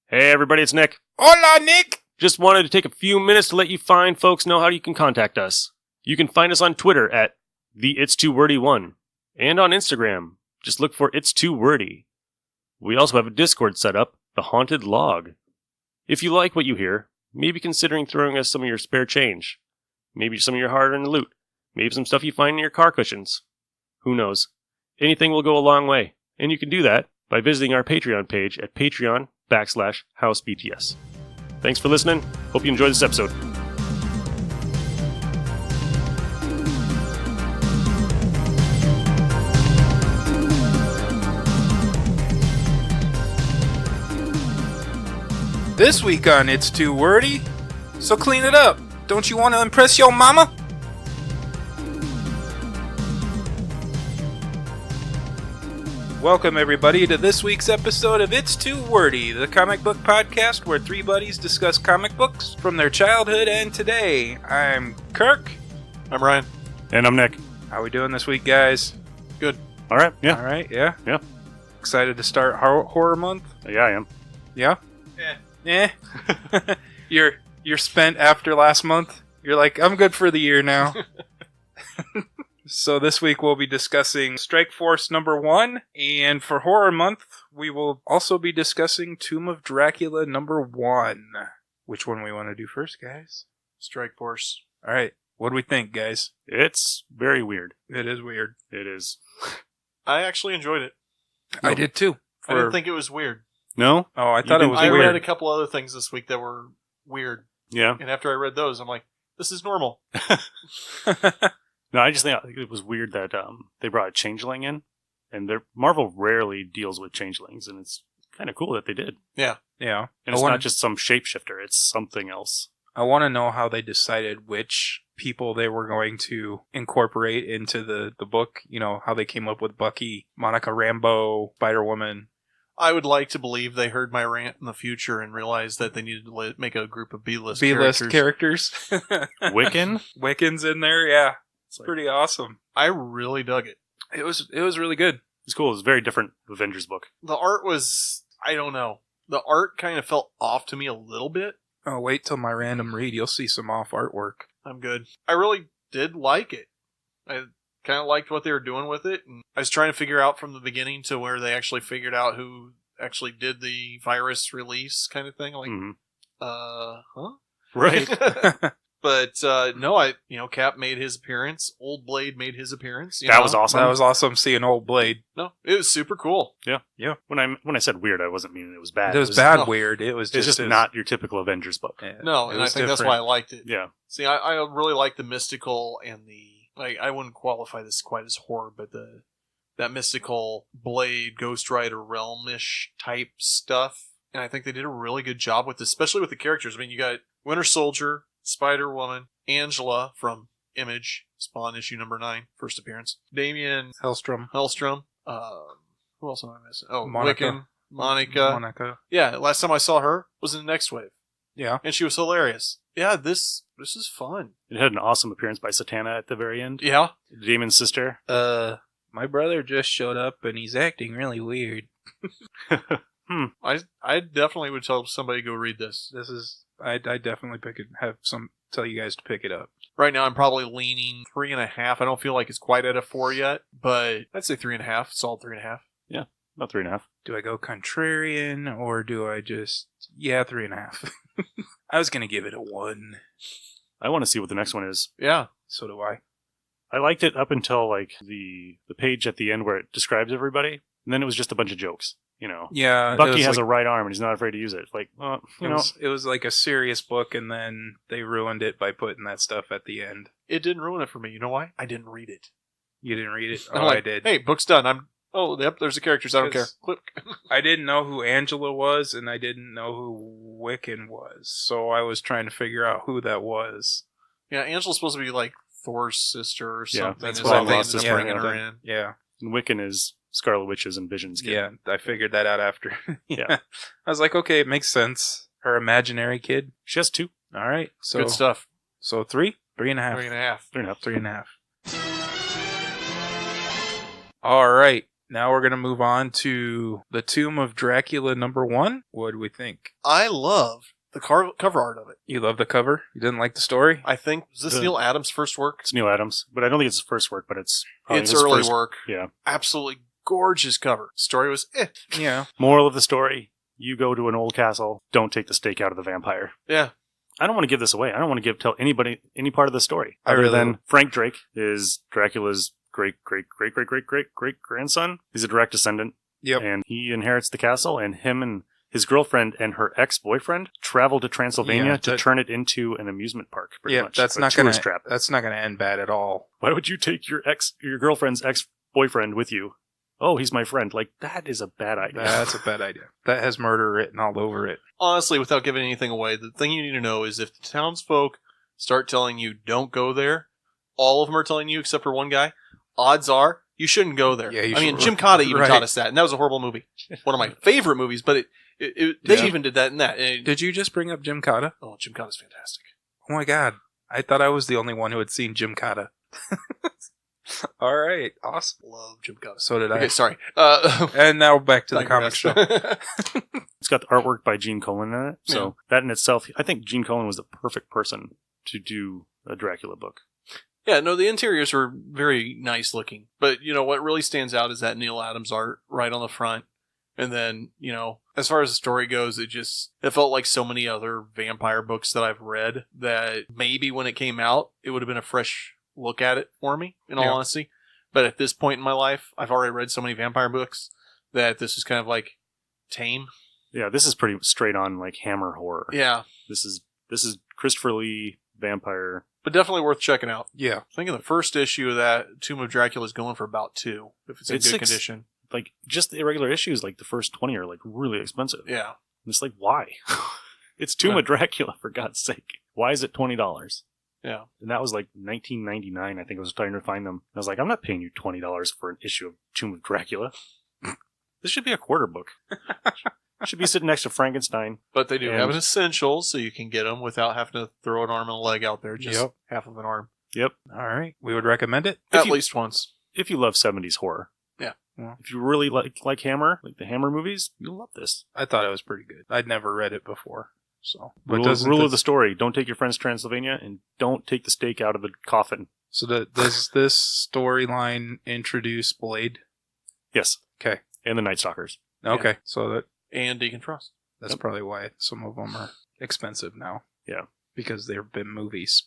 Hey everybody, it's Nick. Hola, Nick! Just wanted to take a few minutes to let you fine folks know how you can contact us. You can find us on Twitter at @It'sTooWordy1 and on Instagram. Just look for It's Too Wordy. We also have a Discord set up, The Haunted Log. If you like what you hear, maybe considering throwing us some of your spare change. Maybe some of your hard-earned loot. Maybe some stuff you find in your car cushions. Who knows? Anything will go a long way, and you can do that by visiting our Patreon page at patreon.com/HouseBTS. Thanks for listening. Hope you enjoyed this episode. This week on It's Too Wordy, so clean it up. Don't you want to impress your mama? Welcome everybody to this week's episode of It's Too Wordy, the comic book podcast where three buddies discuss comic books from their childhood and today. I'm Kirk. I'm Ryan. And I'm Nick. How we doing this week, guys? Good. All right, yeah. All right, yeah? Yeah. Excited to start horror month? Yeah, I am. Yeah? Yeah. You're spent after last month? You're like, I'm good for the year now. So this week we'll be discussing Strikeforce number 1, and for Horror Month, we will also be discussing Tomb of Dracula number 1. Which one we want to do first, guys? Strikeforce. Alright, what do we think, guys? It's very weird. It is weird. It is. I actually enjoyed it. I did too. I didn't think it was weird. No? Oh, I thought it was I weird. read a couple other things this week that were weird, Yeah. and after I read those, I'm like, this is normal. No, I just think it was weird that they brought a changeling in, and Marvel rarely deals with changelings, and it's kind of cool that they did. Yeah. Yeah. And it's not just some shapeshifter, it's something else. I want to know how they decided which people they were going to incorporate into the book. You know, how they came up with Bucky, Monica Rambeau, Spider-Woman. I would like to believe they heard my rant in the future and realized that they needed to make a group of B-list characters. Wiccan? Wiccan's in there, yeah. It's pretty awesome. I really dug it. It was really good. It's cool. It's a very different Avengers book. The art was, I don't know. The art kind of felt off to me a little bit. Oh, wait till my random read. You'll see some off artwork. I'm good. I really did like it. I kind of liked what they were doing with it. And I was trying to figure out from the beginning to where they actually figured out who actually did the virus release kind of thing. Like, huh? Right. But, no, Cap made his appearance. Old Blade made his appearance. That was awesome. That was awesome seeing Old Blade. No, it was super cool. Yeah. When I said weird, I wasn't meaning it was bad. It was bad weird. It was just not your typical Avengers book. Yeah, no, and I think that's why I liked it. Yeah. See, I really like the mystical and I wouldn't qualify this quite as horror, but that mystical Blade, Ghost Rider realm-ish type stuff. And I think they did a really good job with this, especially with the characters. I mean, you got Winter Soldier, Spider-Woman, Angela from Image, Spawn issue number 9, first appearance. Damian Hellstrom. Who else am I missing? Oh, Monica. Wiccan. Monica. Yeah, last time I saw her was in the Next Wave. Yeah. And she was hilarious. Yeah, this is fun. It had an awesome appearance by Satana at the very end. Yeah. Damon's sister. My brother just showed up and he's acting really weird. I definitely would tell somebody to go read this. I definitely tell you guys to pick it up. Right now I'm probably leaning 3.5. I don't feel like it's quite at a 4 yet, but I'd say 3.5. Solid 3.5. Yeah, about 3.5. Do I go contrarian or do I just 3.5? I was gonna give it a 1. I want to see what the next one is. Yeah. So do I. I liked it up until like the page at the end where it describes everybody, and then it was just a bunch of jokes. You know, yeah. Bucky has a right arm and he's not afraid to use it. Like, it was like a serious book, and then they ruined it by putting that stuff at the end. It didn't ruin it for me. You know why? I didn't read it. You didn't read it? Oh, I did. Hey, book's done. Yep, there's the characters. I don't care. Click. I didn't know who Angela was, and I didn't know who Wiccan was, so I was trying to figure out who that was. Yeah, Angela's supposed to be like Thor's sister or something. That's is what I they lost ended up bringing this her point. in. Yeah. And Wiccan is Scarlet Witch's and Vision's kid. Yeah, I figured that out after. Yeah. I was like, okay, it makes sense. Her imaginary kid. She has 2. All right. So, Good stuff. So 3? 3.5. 3.5. 3.5. 3.5. All right. Now we're going to move on to the Tomb of Dracula #1. What do we think? I love the cover art of it. You love the cover? You didn't like the story? I think, is this The- Neil Adams' first work? It's Neil Adams, but I don't think it's his first work, but it's probably It's his early first- work. Yeah. Absolutely gorgeous cover. Story was Yeah. Moral of the story, you go to an old castle, don't take the stake out of the vampire. Yeah. I don't want to give this away. I don't want to tell anybody any part of the story. I Other really than don't. Frank Drake is Dracula's great grandson. He's a direct descendant. Yep. And he inherits the castle, and him and his girlfriend and her ex-boyfriend travel to Transylvania Yeah, to turn it into an amusement park, pretty Yeah, much. that's A not going tourist trap. That's not going to end bad at all. Why would you take your girlfriend's ex-boyfriend with you? Oh, he's my friend. Like, that is a bad idea. That's a bad idea. That has murder written all over it. Honestly, without giving anything away, the thing you need to know is if the townsfolk start telling you don't go there, all of them are telling you except for one guy, odds are you shouldn't go there. Yeah, you I mean, should- Jim Cotta even right. taught us that, and that was a horrible movie. One of my favorite movies, but they Yeah. even did that in that. And Did you just bring up Jim Cotta? oh, Jim Cotta's fantastic. Oh my god. I thought I was the only one who had seen Jim Cotta. All right. Awesome. Love Jim Cotta. So did I. Okay, sorry. And now back to the comic digress. show. It's got the artwork by Gene Colan in it. So Yeah. that in itself, I think Gene Colan was the perfect person to do a Dracula book. Yeah, no, the interiors were very nice looking. But, what really stands out is that Neil Adams art right on the front. And then, as far as the story goes, it felt like so many other vampire books that I've read that maybe when it came out, it would have been a fresh look at it for me, in all Yeah. honesty. But at this point in my life, I've already read so many vampire books that this is kind of like tame. Yeah, this is pretty straight on like Hammer horror. Yeah, This is Christopher Lee vampire. but definitely worth checking out. Yeah. I think the first issue of that Tomb of Dracula is going for about $2 if it's in It's good six- condition. Like just the irregular issues, like the first 20 are like really expensive. Yeah. And it's like, why? It's Tomb Right. of Dracula, for God's sake. Why is it $20? Yeah. And that was like 1999, I think I was trying to find them. I was like, I'm not paying you $20 for an issue of Tomb of Dracula. This should be a quarter book. It should be sitting next to Frankenstein. But they do And- have an essentials, so you can get them without having to throw an arm and a leg out there. Just Yep. half of an arm. Yep. All right. We would recommend it. If At you- least once. If you love 70s horror. Yeah. Yeah. If you really like Hammer, like the Hammer movies, you'll love this. I thought it was pretty good. I'd never read it before. So, but Rule doesn't of the story. Don't take your friends to Transylvania and don't take the stake out of the coffin. So does this storyline introduce Blade? Yes. Okay. And the Night Stalkers. Okay. So And Deacon Frost. that's Yep. probably why some of them are expensive now. Yeah. Because they've been movies.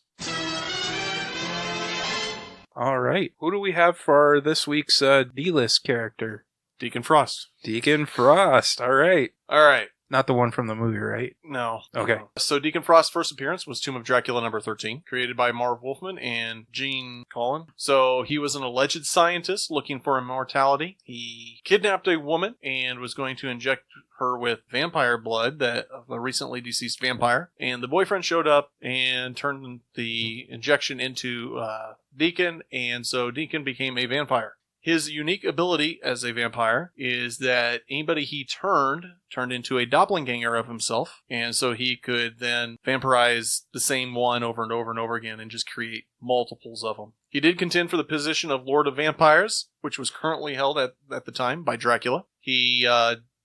All right. Who do we have for this week's D-list character? Deacon Frost. Deacon Frost. All right. All right. Not the one from the movie, right? No. Okay. No. So Deacon Frost's first appearance was Tomb of Dracula number 13, created by Marv Wolfman and Gene Colan. So he was an alleged scientist looking for immortality. He kidnapped a woman and was going to inject her with vampire blood that of a recently deceased vampire. And the boyfriend showed up and turned the injection into Deacon, and so Deacon became a vampire. His unique ability as a vampire is that anybody he turned into a doppelganger of himself, and so he could then vampirize the same one over and over and over again and just create multiples of them. He did contend for the position of Lord of Vampires, which was currently held at the time by Dracula. He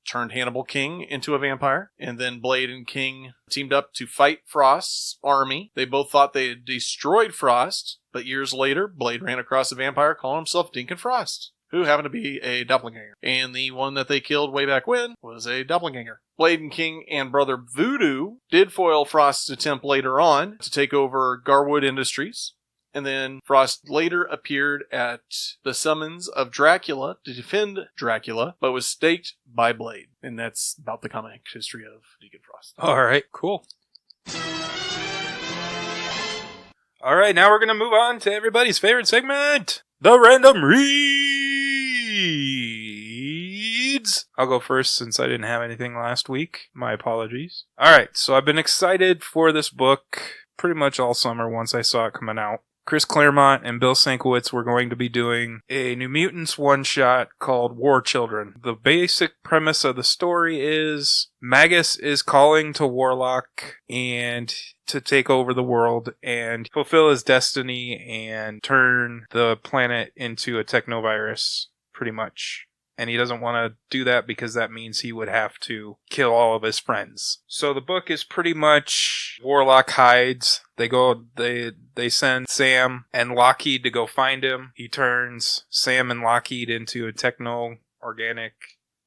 turned Hannibal King into a vampire, and then Blade and King teamed up to fight Frost's army. They both thought they had destroyed Frost, but years later, Blade ran across a vampire calling himself Deacon Frost, who happened to be a doppelganger. And the one that they killed way back when was a doppelganger. Blade and King and Brother Voodoo did foil Frost's attempt later on to take over Garwood Industries. And then Frost later appeared at the summons of Dracula to defend Dracula, but was staked by Blade. And that's about the comic history of Deacon Frost. All right. Cool. All right. Now we're going to move on to everybody's favorite segment, the random reads. I'll go first since I didn't have anything last week. My apologies. All right. So I've been excited for this book pretty much all summer once I saw it coming out. Chris Claremont and Bill Sienkiewicz were going to be doing a New Mutants one-shot called War Children. The basic premise of the story is Magus is calling to Warlock and to take over the world and fulfill his destiny and turn the planet into a technovirus, pretty much. and he doesn't want to do that because that means he would have to kill all of his friends. So the book is pretty much Warlock hides. They send Sam and Lockheed to go find him. He turns Sam and Lockheed into a techno-organic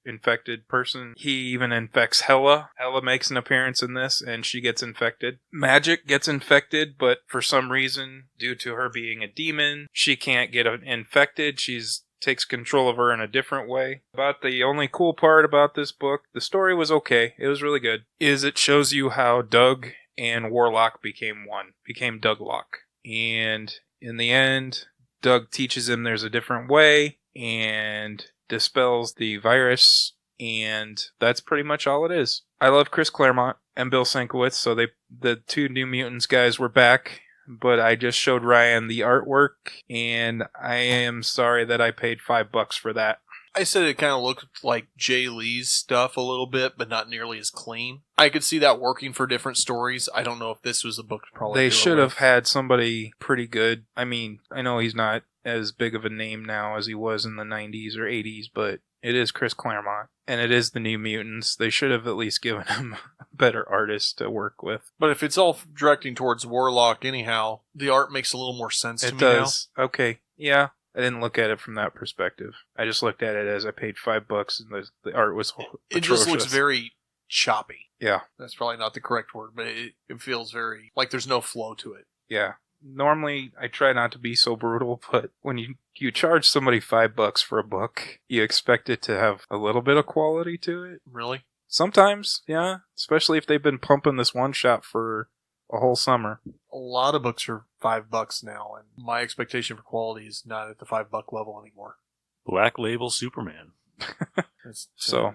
infected person. He even infects Hela. Hela makes an appearance in this, and she gets infected. Magic gets infected, but for some reason, due to her being a demon, she can't get infected. She's takes control of her in a different way. But the only cool part about this book, the story was okay, it was really good, is it shows you how Doug and Warlock became Douglock. And in the end, Doug teaches him there's a different way and dispels the virus, and that's pretty much all it is. I love Chris Claremont and Bill Sienkiewicz, so the two New Mutants guys were back. But I just showed Ryan the artwork, and I am sorry that I paid $5 for that. I said it kind of looked like Jay Lee's stuff a little bit, but not nearly as clean. I could see that working for different stories. I don't know if this was a book to probably They do it should with. have had somebody pretty good. I mean, I know he's not as big of a name now as he was in the 90s or 80s, but it is Chris Claremont, and it is the New Mutants. They should have at least given him a better artist to work with. But if it's all directing towards Warlock anyhow, the art makes a little more sense to It me does. Okay. Yeah. I didn't look at it from that perspective. I just looked at it as I paid $5 and the art was now. atrocious. It just looks very choppy. Yeah. That's probably not the correct word, but it feels very like there's no flow to it. Yeah. Normally, I try not to be so brutal, but when you charge somebody $5 for a book, you expect it to have a little bit of quality to it. Really? Sometimes, yeah. Especially if they've been pumping this one shot for a whole summer. A lot of books are $5 now, and my expectation for quality is not at the $5 level anymore. Black Label Superman. So,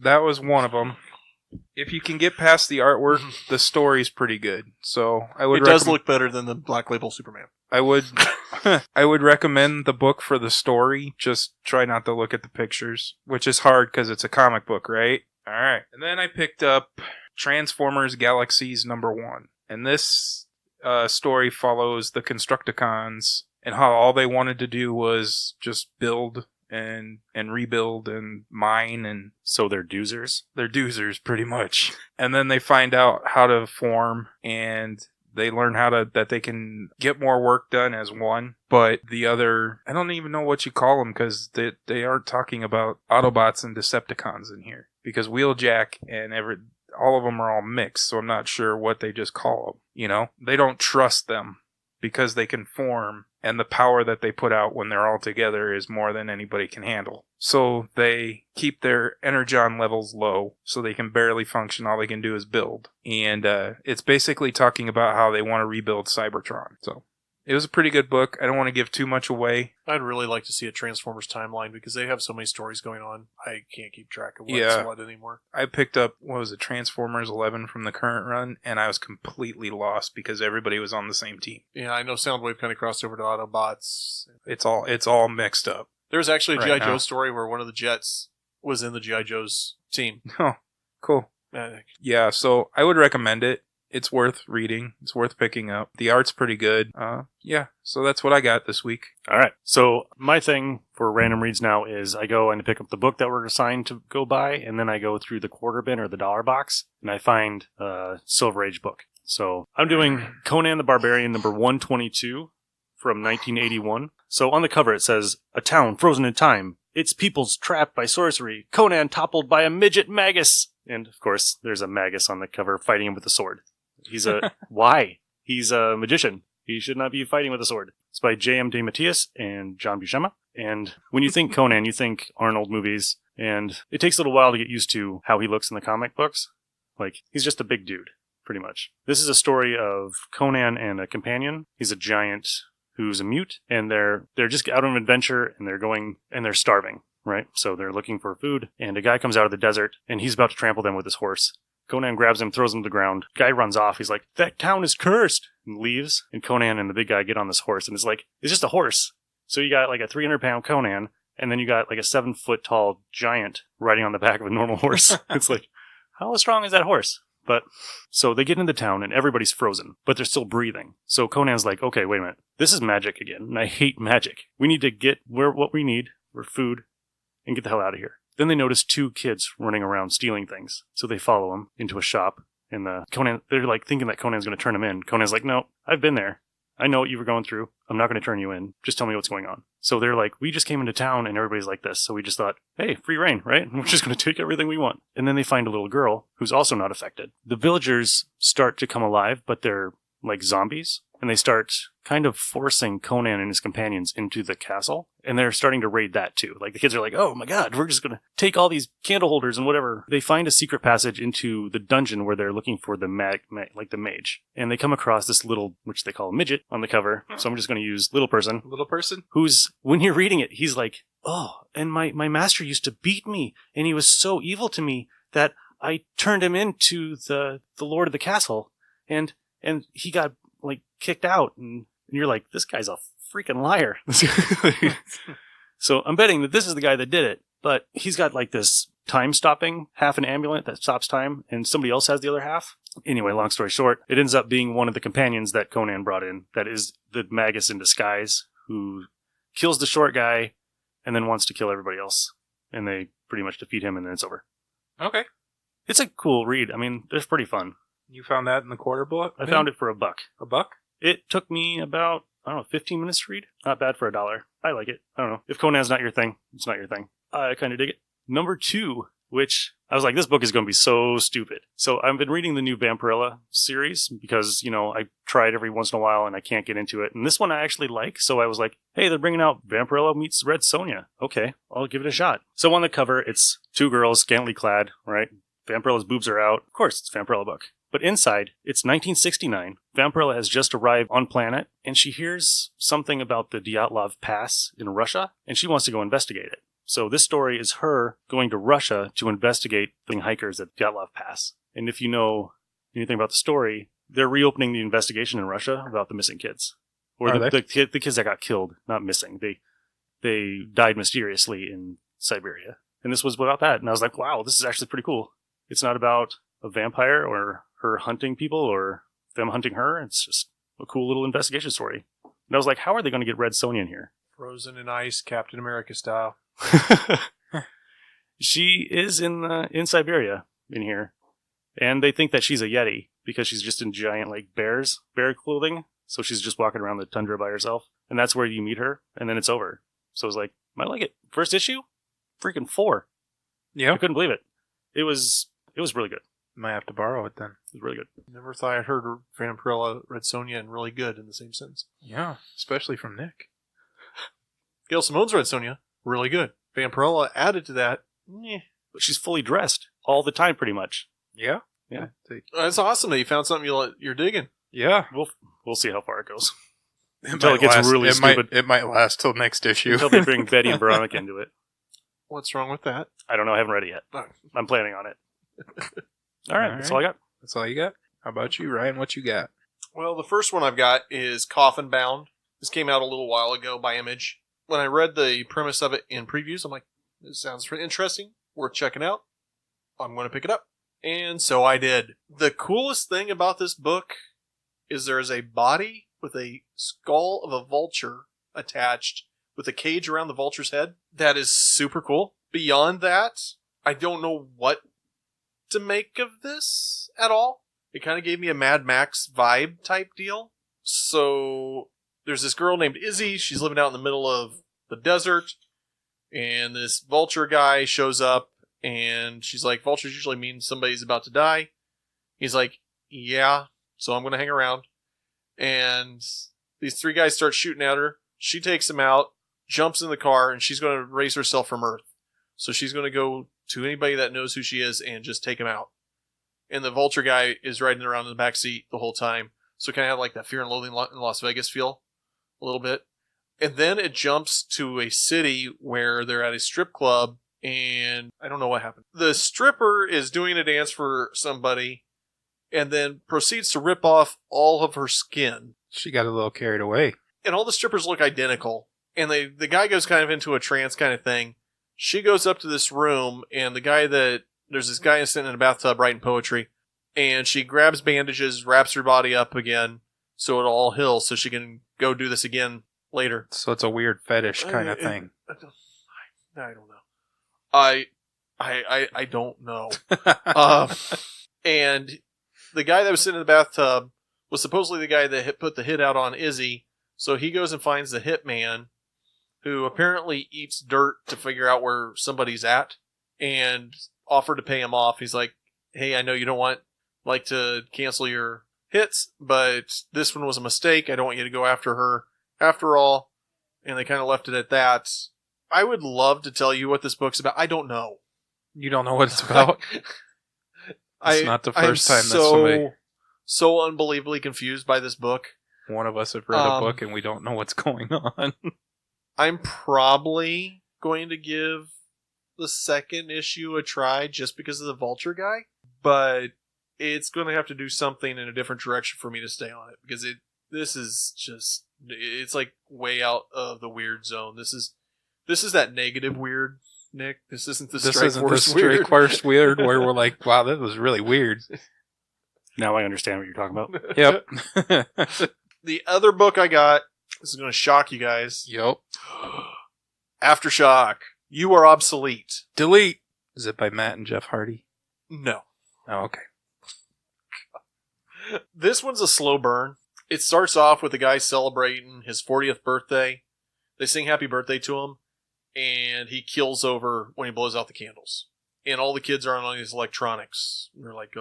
that was one of them. If you can get past the artwork, the story's pretty good. So I would. It does look better than the Black Label Superman. I would. I would recommend the book for the story. Just try not to look at the pictures, which is hard because it's a comic book, right? All right. And then I picked up Transformers Galaxies #1, and this story follows the Constructicons and how all they wanted to do was just build and rebuild and mine, and So they're doozers? they're doozers pretty much. And then they find out how to form, and they learn that they can get more work done as one. But the other, I don't even know what you call them, because they aren't talking about Autobots and Decepticons in here, because Wheeljack and all of them are all mixed, so I'm not sure what they just call them. You know, they don't trust them because they can form, and the power that they put out when they're all together is more than anybody can handle. So they keep their energon levels low, so they can barely function. All they can do is build. And it's basically talking about how they want to rebuild Cybertron. So it was a pretty good book. I don't want to give too much away. I'd really like to see a Transformers timeline because they have so many stories going on. I can't keep track of what's Yeah. what anymore. I picked up, Transformers 11 from the current run, and I was completely lost because everybody was on the same team. Yeah, I know Soundwave kind of crossed over to Autobots. It's all mixed up. There's actually a Right G.I. now. Joe story where one of the Jets was in the G.I. Joe's team. Oh, cool. Yeah, so I would recommend it. It's worth reading. It's worth picking up. The art's pretty good. Yeah, so that's what I got this week. All right. So my thing for random reads now is I go and pick up the book that we're assigned to go buy, and then I go through the quarter bin or the dollar box, and I find a Silver Age book. So I'm doing Conan the Barbarian number 122 from 1981. So on the cover it says, "A town frozen in time. Its peoples trapped by sorcery. Conan toppled by a midget magus." And of course, there's a magus on the cover fighting him with a sword. He's why? He's a magician. He should not be fighting with a sword. It's by J.M. DeMatteis and John Buscema. And when you think Conan, you think Arnold movies. And it takes a little while to get used to how he looks in the comic books. Like, he's just a big dude, pretty much. This is a story of Conan and a companion. He's a giant who's a mute. And they're just out on an adventure, and they're starving, right? So they're looking for food. And a guy comes out of the desert, and he's about to trample them with his horse. Conan grabs him, throws him to the ground. Guy runs off. He's like, "That town is cursed," and leaves. And Conan and the big guy get on this horse, and it's like, it's just a horse. So you got like a 300-pound Conan, and then you got like a 7-foot-tall giant riding on the back of a normal horse. It's like, how strong is that horse? But so they get into town, and everybody's frozen, but they're still breathing. So Conan's like, okay, wait a minute. This is magic again, and I hate magic. We need to get what we need. We're food. and get the hell out of here. Then they notice 2 kids running around stealing things. So they follow them into a shop. And Conan, they're like thinking that Conan's going to turn them in. Conan's like, no, I've been there. I know what you were going through. I'm not going to turn you in. Just tell me what's going on. So they're like, we just came into town and everybody's like this. So we just thought, hey, free reign, right? We're just going to take everything we want. And then they find a little girl who's also not affected. The villagers start to come alive, but they're like zombies. And they start kind of forcing Conan and his companions into the castle. And they're starting to raid that too. Like the kids are like, oh my god, we're just going to take all these candle holders and whatever. They find a secret passage into the dungeon where they're looking for the the mage. And they come across this little, which they call a midget on the cover. So I'm just going to use little person. Little person? Who's, when you're reading it, he's like, oh, and my master used to beat me. And he was so evil to me that I turned him into the lord of the castle. And he got like kicked out, and you're like, this guy's a freaking liar. So I'm betting that this is the guy that did it, but he's got like this time stopping, half an amulet that stops time, and somebody else has the other half. Anyway, long story short, it ends up being one of the companions that Conan brought in, that is the Magus in disguise, who kills the short guy and then wants to kill everybody else. And they pretty much defeat him, and then it's over. Okay. It's a cool read. I mean, it's pretty fun. You found that in the quarter book? I found it for $1. $1? It took me about, 15 minutes to read. Not bad for $1. I like it. I don't know. If Conan's not your thing, it's not your thing. I kind of dig it. Number 2, which I was like, this book is going to be so stupid. So I've been reading the new Vampirella series because, I try it every once in a while and I can't get into it. And this one I actually like. So I was like, hey, they're bringing out Vampirella meets Red Sonja. Okay, I'll give it a shot. So on the cover, it's 2 girls scantily clad, right? Vampirella's boobs are out. Of course, it's a Vampirella book. But inside, it's 1969. Vampirella has just arrived on planet, and she hears something about the Dyatlov Pass in Russia, and she wants to go investigate it. So this story is her going to Russia to investigate the hikers at Dyatlov Pass. And if you know anything about the story, they're reopening the investigation in Russia about the missing kids. Or the kids that got killed, not missing. They died mysteriously in Siberia. And this was about that. And I was like, wow, this is actually pretty cool. It's not about a vampire or her hunting people or them hunting her. It's just a cool little investigation story. And I was like, how are they going to get Red Sonja in here? Frozen in ice, Captain America style. She is in Siberia in here. And they think that she's a Yeti because she's just in giant bear clothing. So she's just walking around the tundra by herself. And that's where you meet her. And then it's over. So I was like, I like it. First issue? Freaking 4. Yeah. I couldn't believe it. It was really good. Might have to borrow it then. It was really good. Never thought I'd heard Vampirella, Red Sonja, and really good in the same sentence. Yeah, especially from Nick. Gail Simone's Red Sonja, really good. Vampirella added to that, But she's fully dressed all the time, pretty much. Yeah? Yeah. That's awesome that you found something you're digging. Yeah. We'll see how far it goes. Until it gets really stupid. It might last till next issue. Until they bring Betty and Veronica into it. What's wrong with that? I don't know. I haven't read it yet. Oh. I'm planning on it. All right. That's all I got. That's all you got? How about you, Ryan? What you got? Well, the first one I've got is Coffin Bound. This came out a little while ago by Image. When I read the premise of it in previews, I'm like, this sounds pretty interesting. Worth checking out. I'm going to pick it up. And so I did. The coolest thing about this book is there is a body with a skull of a vulture attached with a cage around the vulture's head. That is super cool. Beyond that, I don't know what to make of this at all. It kind of gave me a Mad Max vibe type deal. So there's this girl named Izzy. She's living out in the middle of the desert. And this vulture guy shows up. And she's like, vultures usually mean somebody's about to die. He's like, yeah, so I'm going to hang around. And these 3 guys start shooting at her. She takes them out, jumps in the car, and she's going to raise herself from Earth. So she's going to go to anybody that knows who she is and just take them out. And the vulture guy is riding around in the back seat the whole time. So kind of have like that Fear and Loathing in Las Vegas feel a little bit. And then it jumps to a city where they're at a strip club. And I don't know what happened. The stripper is doing a dance for somebody and then proceeds to rip off all of her skin. She got a little carried away. And all the strippers look identical. And the guy goes kind of into a trance kind of thing. She goes up to this room and there's this guy sitting in a bathtub writing poetry. And she grabs bandages, wraps her body up again so it'll all heal so she can go do this again later. So it's a weird fetish kind of thing. I don't know. I don't know. And the guy that was sitting in the bathtub was supposedly the guy that put the hit out on Izzy. So he goes and finds the hitman, who apparently eats dirt to figure out where somebody's at, and offered to pay him off. He's like, hey, I know you don't like to cancel your hits, but this one was a mistake. I don't want you to go after her after all. And they kind of left it at that. I would love to tell you what this book's about. I don't know. You don't know what it's about? It's not the first time that somebody... so unbelievably confused by this book. One of us have read a book and we don't know what's going on. I'm probably going to give the second issue a try just because of the Vulture guy, but it's going to have to do something in a different direction for me to stay on it, because this is just, it's like way out of the weird zone. This is that negative weird, Nick. This isn't the Strikeforce weird where we're like, wow, that was really weird. Now I understand what you're talking about. Yep. The other book I got, this is going to shock you guys. Yep. Aftershock. You are obsolete. Delete. Is it by Matt and Jeff Hardy? No. Oh, okay. This one's a slow burn. It starts off with the guy celebrating his 40th birthday. They sing happy birthday to him, and he keels over when he blows out the candles. And all the kids are on these electronics. They're like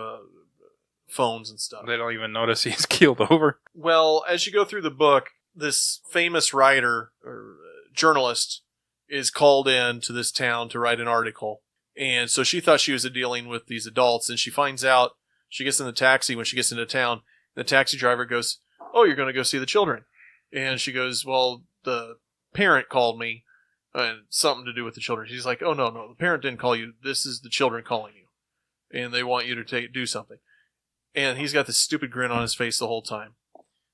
phones and stuff. They don't even notice he's keeled over. Well, as you go through the book, this famous writer or journalist is called in to this town to write an article. And so she thought she was dealing with these adults, and she finds out, she gets in the taxi when she gets into town, the taxi driver goes, oh, you're going to go see the children. And she goes, well, the parent called me, and something to do with the children. She's like, oh, no, the parent didn't call you. This is the children calling you. And they want you to do something. And he's got this stupid grin on his face the whole time.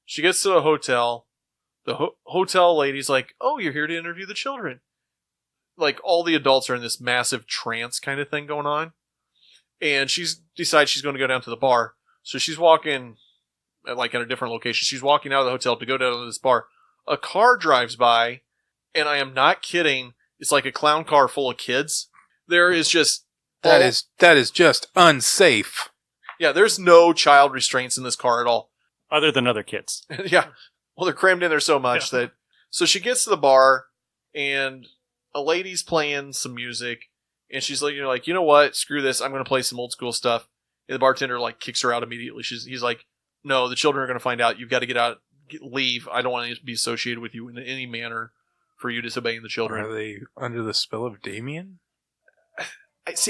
She gets to a hotel. The hotel lady's like, oh, you're here to interview the children. Like, all the adults are in this massive trance kind of thing going on. And she decides she's going to go down to the bar. So she's walking, like, at a different location. She's walking out of the hotel to go down to this bar. A car drives by, and I am not kidding. It's like a clown car full of kids. There is just... That is just unsafe. Yeah, there's no child restraints in this car at all. Other than other kids. Yeah. Well, they're crammed in there so much that... So she gets to the bar, and a lady's playing some music, and she's like, you know what? Screw this. I'm going to play some old school stuff. And the bartender, like, kicks her out immediately. He's like, no, the children are going to find out. You've got to get out. Leave. I don't want to be associated with you in any manner for you disobeying the children. Are they under the spell of Damien?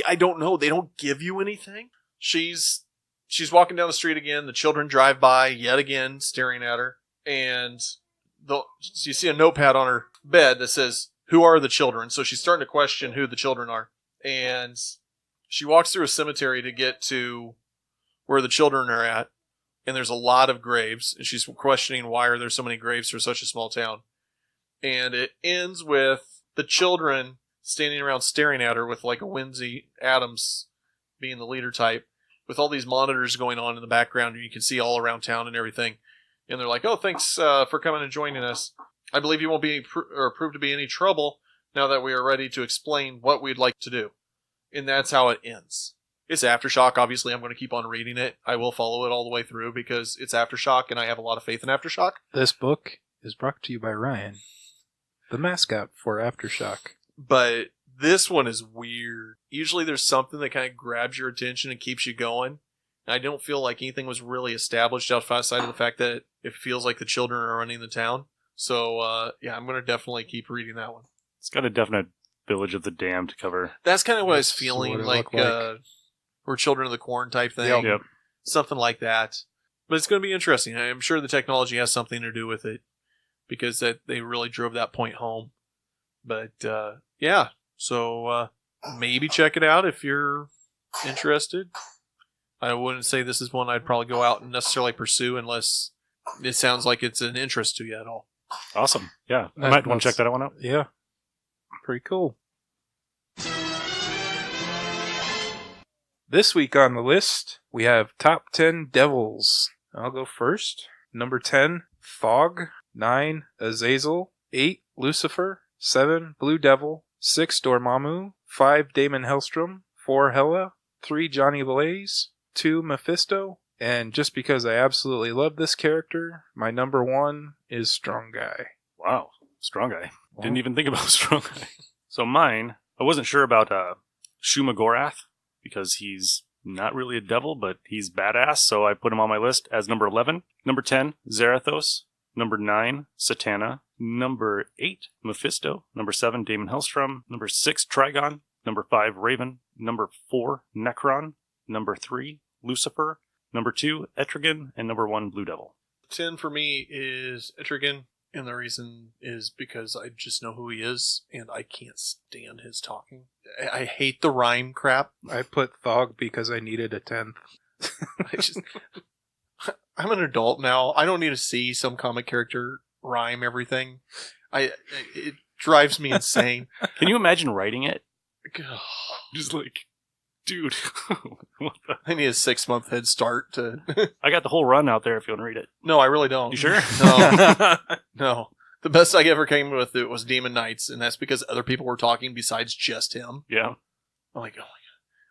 I don't know. They don't give you anything. She's walking down the street again. The children drive by yet again, staring at her. And you see a notepad on her bed that says, who are the children? So she's starting to question who the children are. And she walks through a cemetery to get to where the children are at. And there's a lot of graves. And she's questioning why are there so many graves for such a small town. And it ends with the children standing around staring at her with like a Wednesday Addams being the leader type, with all these monitors going on in the background, and you can see all around town and everything. And they're like, oh, thanks for coming and joining us. I believe you won't be prove to be any trouble now that we are ready to explain what we'd like to do. And that's how it ends. It's Aftershock. Obviously, I'm going to keep on reading it. I will follow it all the way through because it's Aftershock, and I have a lot of faith in Aftershock. This book is brought to you by Ryan, the mascot for Aftershock. But this one is weird. Usually there's something that kind of grabs your attention and keeps you going. And I don't feel like anything was really established outside of the fact that it feels like the children are running the town. So, yeah, I'm going to definitely keep reading that one. It's got a definite Village of the Damned cover. That's kind of what I was feeling, like or Children of the Corn type thing. Yep. Something like that. But it's going to be interesting. I'm sure the technology has something to do with it because they really drove that point home. But, yeah. So, maybe check it out if you're interested. I wouldn't say this is one I'd probably go out and necessarily pursue unless it sounds like it's an interest to you at all. Awesome. Yeah. I might want to check that one out. Yeah. Pretty cool. This week on the list, we have Top 10 Devils. I'll go first. Number 10, Thog. 9, Azazel. 8, Lucifer. 7, Blue Devil. 6 Dormammu, 5 Damon Hellstrom, 4 Hela, 3 Johnny Blaze, 2 Mephisto, and just because I absolutely love this character, my number 1 is Strong Guy. Wow. Strong Guy. Didn't even think about Strong Guy. So mine, I wasn't sure about Shuma Gorath because he's not really a devil, but he's badass, so I put him on my list as number 11. Number 10, Zarathos. Number 9, Satana. Number 8, Mephisto. Number 7, Damon Hellstrom. Number 6, Trigon. Number 5, Raven. Number 4, Necron. Number 3, Lucifer. Number 2, Etrigan. And number 1, Blue Devil. 10 for me is Etrigan, and the reason is because I just know who he is, and I can't stand his talking. I hate the rhyme crap. I put Thog because I needed a 10th. I'm an adult now. I don't need to see some comic character rhyme everything. It drives me insane. Can you imagine writing it? Just like, dude. What the? I need a 6-month head start to... I got the whole run out there if you want to read it. No, I really don't. You sure? No. No. The best I ever came with it was Demon Knights, and that's because other people were talking besides just him. Yeah. I'm like, oh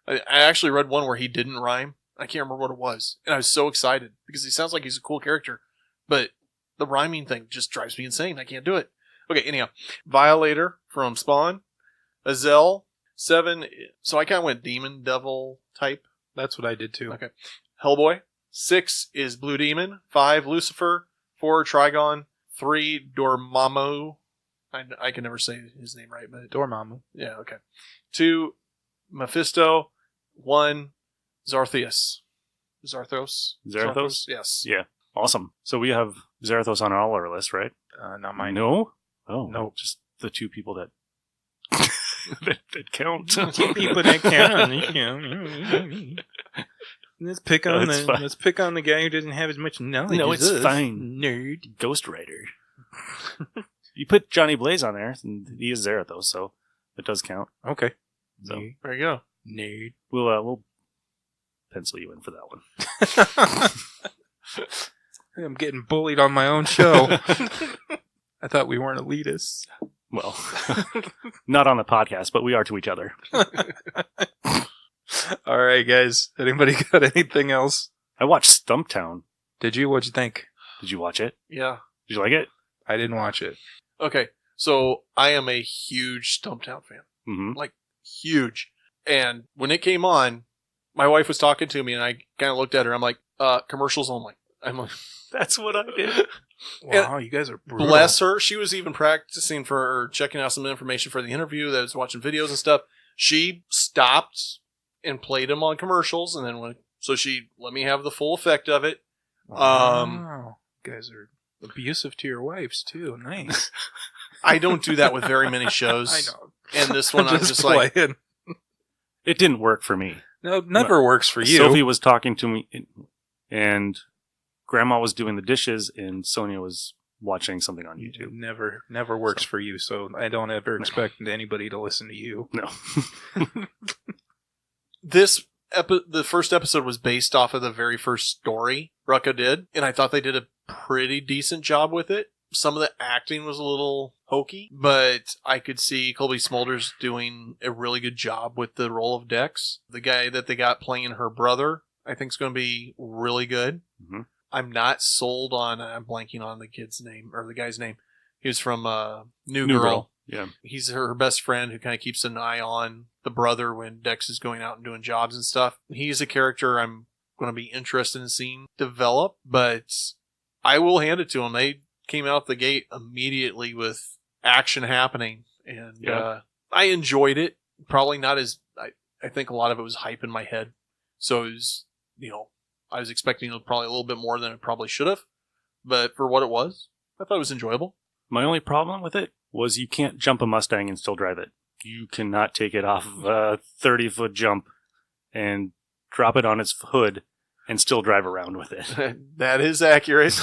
my god. I actually read one where he didn't rhyme. I can't remember what it was. And I was so excited because he sounds like he's a cool character. But the rhyming thing just drives me insane. I can't do it. Okay, anyhow. Violator from Spawn. Azel. 7. So I kind of went demon devil type. That's what I did too. Okay. Hellboy. 6 is Blue Demon. 5 Lucifer. 4 Trigon. 3 Dormammu. I can never say his name right, but Dormammu. yeah, okay. 2 Mephisto. 1 Zarthos. Zarathos? Yes. Yeah. Awesome. So we have Zarathos on all our list, right? Not mine. No? Oh, No. Just the 2 people that that count. People that count. Let's pick on the guy who doesn't have as much knowledge. No, as it's us. fine. Nerd. Ghost Rider. You put Johnny Blaze on there, and he is Zarathos, so it does count. Okay. So There you go. Nerd. we'll pencil you in for that one. I'm getting bullied on my own show. I thought we weren't elitists. Well, not on the podcast, but we are to each other. All right, guys. Anybody got anything else? I watched Stumptown. Did you? What'd you think? Did you watch it? Yeah. Did you like it? I didn't watch it. Okay. So I am a huge Stumptown fan. Mm-hmm. Huge. And when it came on, my wife was talking to me and I kind of looked at her. I'm like, commercials only. I'm like, That's what I did. Wow, you guys are brutal. bless her. She was even practicing or checking out some information for the interview that was watching videos and stuff. She stopped and played them on commercials and then so she let me have the full effect of it. Wow. You guys are abusive to your wives, too. Nice. I don't do that with very many shows. I know. And this one, I'm just like, playing. It didn't work for me. No, it never works for you. Sophie was talking to me, and Grandma was doing the dishes, and Sonia was watching something on YouTube. Never works for you, so I don't ever expect anybody to listen to you. No. the first episode was based off of the very first story Rucka did, and I thought they did a pretty decent job with it. Some of the acting was a little hokey, but I could see Colby Smulders doing a really good job with the role of Dex. The guy that they got playing her brother, I think, is going to be really good. Mm-hmm. I'm not sold on, I'm blanking on the kid's name, or the guy's name. He was from New Girl. Yeah. He's her best friend who kind of keeps an eye on the brother when Dex is going out and doing jobs and stuff. He's a character I'm going to be interested in seeing develop, but I will hand it to him. They came out the gate immediately with action happening, and I enjoyed it. Probably not as I think a lot of it was hype in my head, so it was, I was expecting probably a little bit more than it probably should have, but for what it was, I thought it was enjoyable. My only problem with it was you can't jump a Mustang and still drive it. You cannot take it off of a 30-foot jump and drop it on its hood and still drive around with it. That is accurate.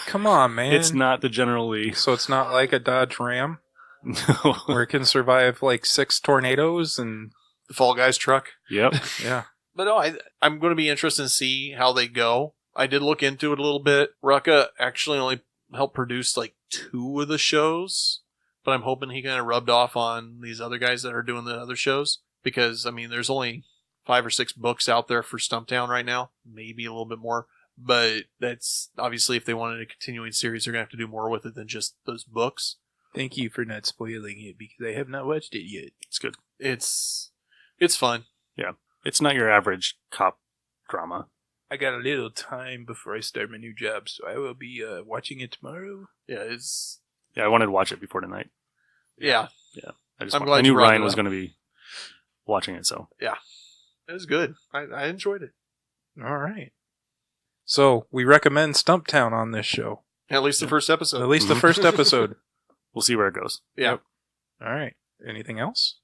Come on, man. It's not the generally... So it's not like a Dodge Ram No. where it can survive like 6 tornadoes and... The Fall Guys truck. Yep. Yeah. But no, I'm going to be interested to see how they go. I did look into it a little bit. Rucka actually only helped produce like 2 of the shows, but I'm hoping he kind of rubbed off on these other guys that are doing the other shows. Because, I mean, there's only 5 or 6 books out there for Stumptown right now. Maybe a little bit more. But that's obviously, if they wanted a continuing series, they're going to have to do more with it than just those books. Thank you for not spoiling it, because I have not watched it yet. It's good. It's fun. Yeah. It's not your average cop drama. I got a little time before I start my new job, so I will be watching it tomorrow. Yeah, I wanted to watch it before tonight. Yeah. I knew Ryan was going to be watching it, so. Yeah. It was good. I enjoyed it. All right. So, we recommend Stumptown on this show. At least the first episode. At least the first episode. We'll see where it goes. Yeah. Yep. All right. Anything else?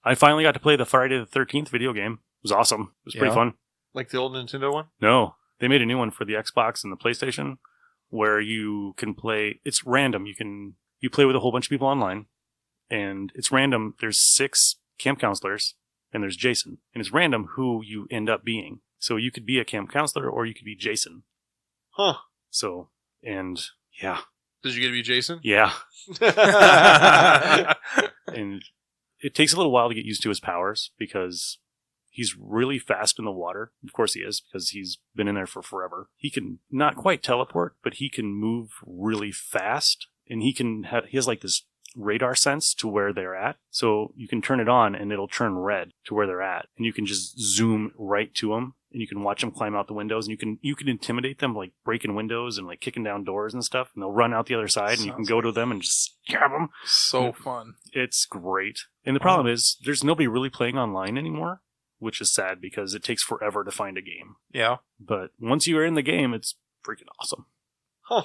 I finally got to play the Friday the 13th video game. It was awesome. It was pretty fun. Like the old Nintendo one? No. They made a new one for the Xbox and the PlayStation where you can play. It's random. You play with a whole bunch of people online, and it's random. There's 6 camp counselors, and there's Jason. And it's random who you end up being. So you could be a camp counselor or you could be Jason. Huh. So, and yeah. Did you get to be Jason? Yeah. And it takes a little while to get used to his powers because he's really fast in the water. Of course he is, because he's been in there for forever. He can not quite teleport, but he can move really fast. And he has like this radar sense to where they're at. So you can turn it on and it'll turn red to where they're at. And you can just zoom right to them. And you can watch them climb out the windows, and you can intimidate them, like breaking windows and like kicking down doors and stuff. And they'll run out the other side, and you can go to them and just stab them. So fun. It's great. And the problem is, there's nobody really playing online anymore, which is sad because it takes forever to find a game. Yeah. But once you are in the game, it's freaking awesome. Huh.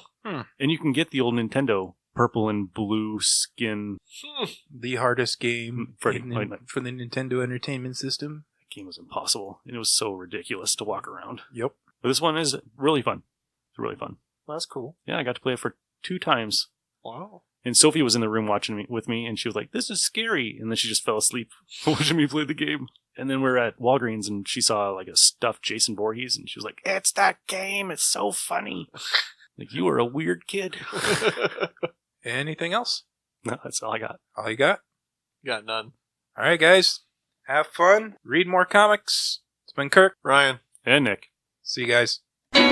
And you can get the old Nintendo purple and blue skin. The hardest game for the Nintendo Entertainment System. Game was impossible, and it was so ridiculous to walk around. Yep. But this one is really fun. It's really fun. Well, that's cool. Yeah, I got to play it for 2 times. Wow. And Sophie was in the room watching with me, and she was like, "This is scary," and then she just fell asleep watching me play the game. And then we're at Walgreens, and she saw like a stuffed Jason Voorhees, and she was like, "It's that game. It's so funny." Like, you were a weird kid. Anything else? No, that's all I got. All you got? Got none. All right, guys. Have fun. Read more comics. It's been Kirk. Ryan. And Nick. See you guys. Well,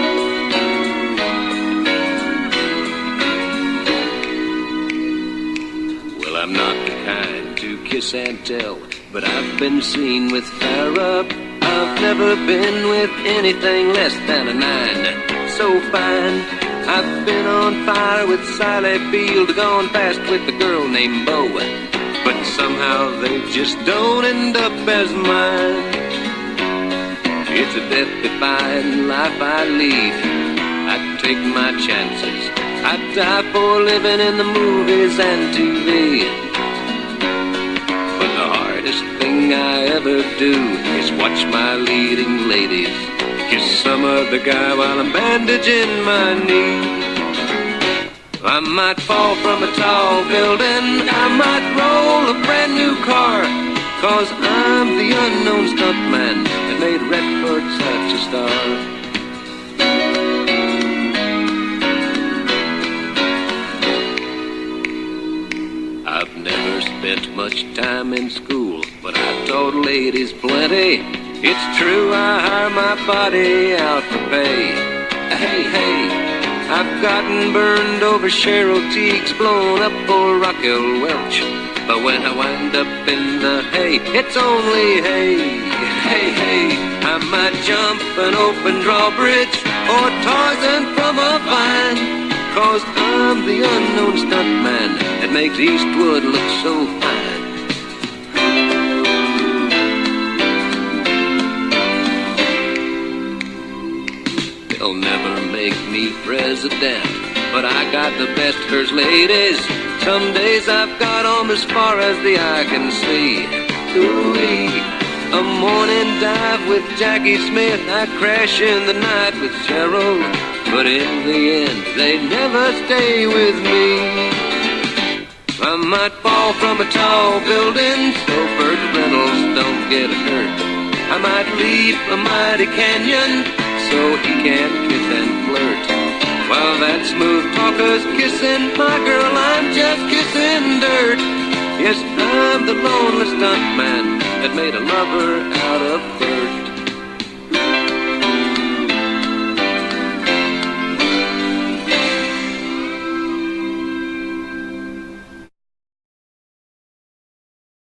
I'm not the kind to kiss and tell, but I've been seen with fire up. I've never been with anything less than a 9. So fine. I've been on fire with Sally Field, gone fast with a girl named Bo. But somehow they just don't end up as mine. It's a death-defying life I lead. I take my chances. I die for living in the movies and TV. But the hardest thing I ever do is watch my leading ladies kiss some other guy while I'm bandaging my knee. I might fall from a tall building, I might roll a brand new car, 'cause I'm the unknown stuntman that made Redford such a star. I've never spent much time in school, but I taught ladies plenty. It's true, I hire my body out for pay. Hey, hey. I've gotten burned over Cheryl Teague's, blown up for Raquel Welch. But when I wind up in the hay, it's only hay. Hey, hey, I might jump an open drawbridge or Tarzan from a vine, 'cause I'm the unknown stuntman that makes Eastwood look so fine. They'll never make me president, but I got the best first ladies. Some days I've got 'em as far as the eye can see. Ooh-wee. A morning dive with Jackie Smith, I crash in the night with Cheryl, but in the end they never stay with me. I might fall from a tall building so Burt Reynolds don't get hurt. I might leap a mighty canyon so he can't kiss and flirt. While that smooth talker's kissing my girl, I'm just kissing dirt. Yes, I'm the lonely stuntman that made a lover out of Bert.